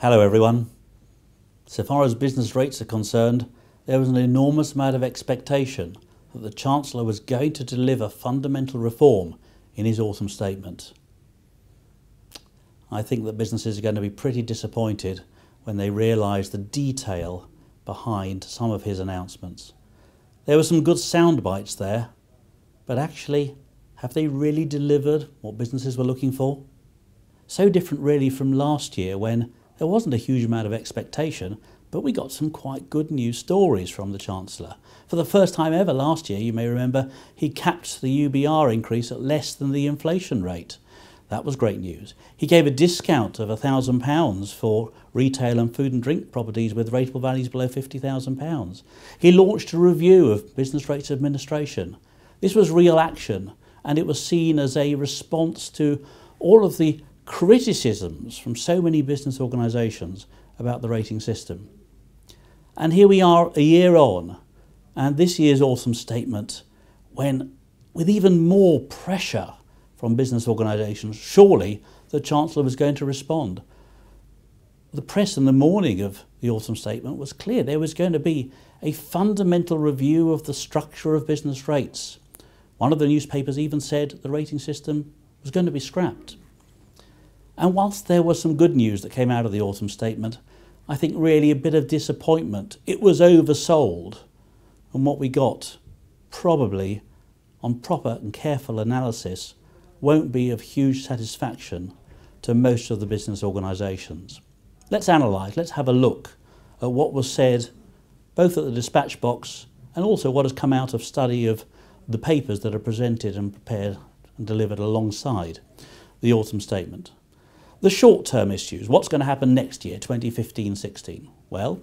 Hello everyone. So far as business rates are concerned, there was an enormous amount of expectation that the Chancellor was going to deliver fundamental reform in his autumn statement. I think that businesses are going to be pretty disappointed when they realise the detail behind some of his announcements. There were some good sound bites there, but actually, have they really delivered what businesses were looking for? So different really from last year when there wasn't a huge amount of expectation, but we got some quite good news stories from the Chancellor. For the first time ever last year, you may remember, he capped the UBR increase at less than the inflation rate. That was great news. He gave a discount of £1,000 for retail and food and drink properties with rateable values below £50,000. He launched a review of business rates administration. This was real action, and it was seen as a response to all of the criticisms from so many business organisations about the rating system. And here we are a year on, and this year's autumn statement, when with even more pressure from business organisations, surely the Chancellor was going to respond. The press in the morning of the autumn statement was clear. There was going to be a fundamental review of the structure of business rates. One of the newspapers even said the rating system was going to be scrapped. And whilst there was some good news that came out of the autumn statement, I think really a bit of disappointment. It was oversold, and what we got, probably on proper and careful analysis, won't be of huge satisfaction to most of the business organisations. Let's analyse, let's have a look at what was said both at the dispatch box and also what has come out of study of the papers that are presented and prepared and delivered alongside the autumn statement. The short-term issues, what's going to happen next year, 2015-16? Well,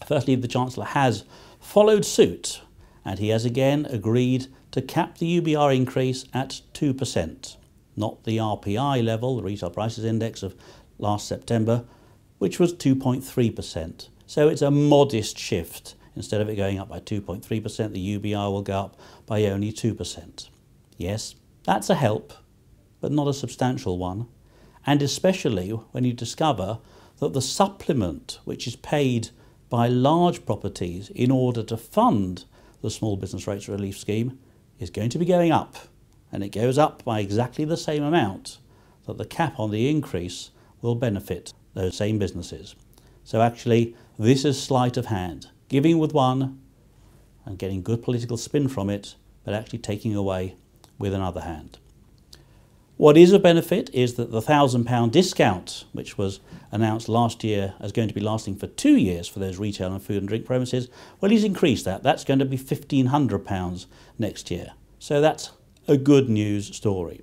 firstly, the Chancellor has followed suit, and he has again agreed to cap the UBR increase at 2%, not the RPI level, the Retail Prices Index of last September, which was 2.3%. So it's a modest shift. Instead of it going up by 2.3%, the UBR will go up by only 2%. Yes, that's a help, but not a substantial one. And especially when you discover that the supplement which is paid by large properties in order to fund the Small Business Rates Relief Scheme is going to be going up, and it goes up by exactly the same amount that the cap on the increase will benefit those same businesses. So actually this is sleight of hand, giving with one and getting good political spin from it, but actually taking away with another hand. What is a benefit is that the £1,000 discount, which was announced last year as going to be lasting for 2 years for those retail and food and drink premises, well, he's increased that. That's going to be £1,500 next year. So that's a good news story.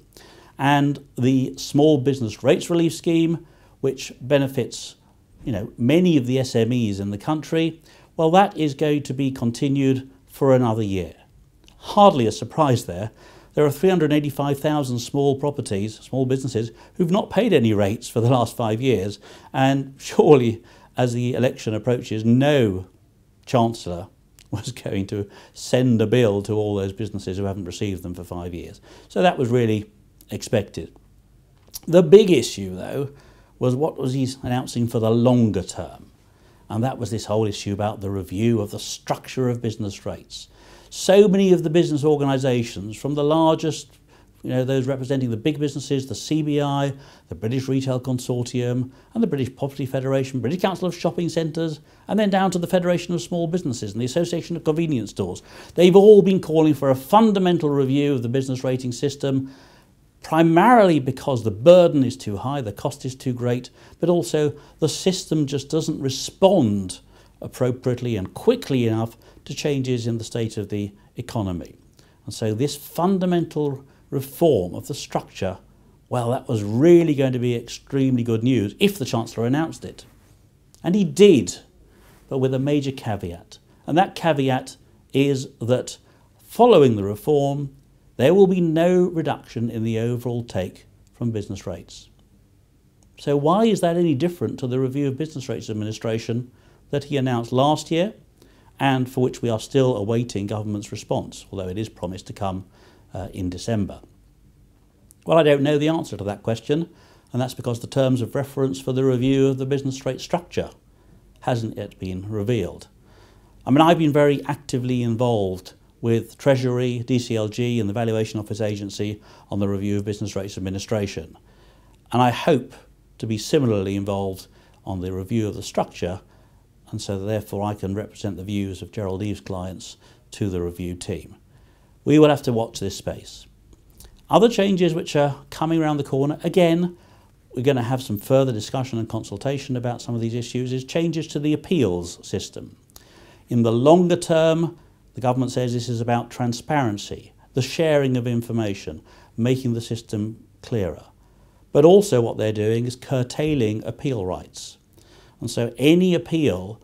And the Small Business Rates Relief Scheme, which benefits many of the SMEs in the country, well, that is going to be continued for another year. Hardly a surprise there. There are 385,000 small businesses, who've not paid any rates for the last 5 years. And surely, as the election approaches, no Chancellor was going to send a bill to all those businesses who haven't received them for 5 years. So that was really expected. The big issue, though, was what was he announcing for the longer term. And that was this whole issue about the review of the structure of business rates. So many of the business organisations, from the largest, those representing the big businesses, the CBI, the British Retail Consortium, and the British Property Federation, British Council of Shopping Centres, and then down to the Federation of Small Businesses and the Association of Convenience Stores. They've all been calling for a fundamental review of the business rating system, primarily because the burden is too high, the cost is too great, but also the system just doesn't respond appropriately and quickly enough to changes in the state of the economy. And so this fundamental reform of the structure, well, that was really going to be extremely good news if the Chancellor announced it. And he did, but with a major caveat. And that caveat is that following the reform, there will be no reduction in the overall take from business rates. So why is that any different to the review of business rates administration that he announced last year, and for which we are still awaiting government's response, although it is promised to come in December? Well, I don't know the answer to that question, and that's because the terms of reference for the review of the business rate structure hasn't yet been revealed. I mean, I've been very actively involved with Treasury, DCLG and the Valuation Office Agency on the review of business rates administration. And I hope to be similarly involved on the review of the structure, and so therefore I can represent the views of Gerald Eve's clients to the review team. We will have to watch this space. Other changes which are coming around the corner, again, we're going to have some further discussion and consultation about some of these issues, is changes to the appeals system. In the longer term, the government says this is about transparency, the sharing of information, making the system clearer. But also what they're doing is curtailing appeal rights. And so any appeal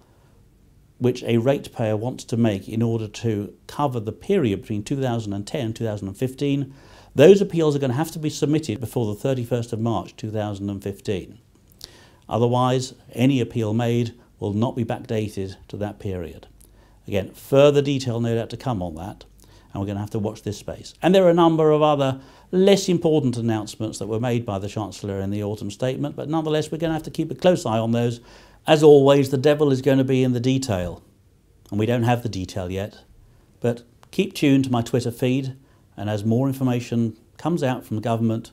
which a ratepayer wants to make in order to cover the period between 2010 and 2015, those appeals are going to have to be submitted before the 31st of March 2015. Otherwise, any appeal made will not be backdated to that period. Again, further detail no doubt to come on that, and we're going to have to watch this space. And there are a number of other less important announcements that were made by the Chancellor in the autumn statement, but nonetheless we're going to have to keep a close eye on those. As always, the devil is going to be in the detail, and we don't have the detail yet. But keep tuned to my Twitter feed, and as more information comes out from the government,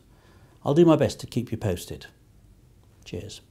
I'll do my best to keep you posted. Cheers.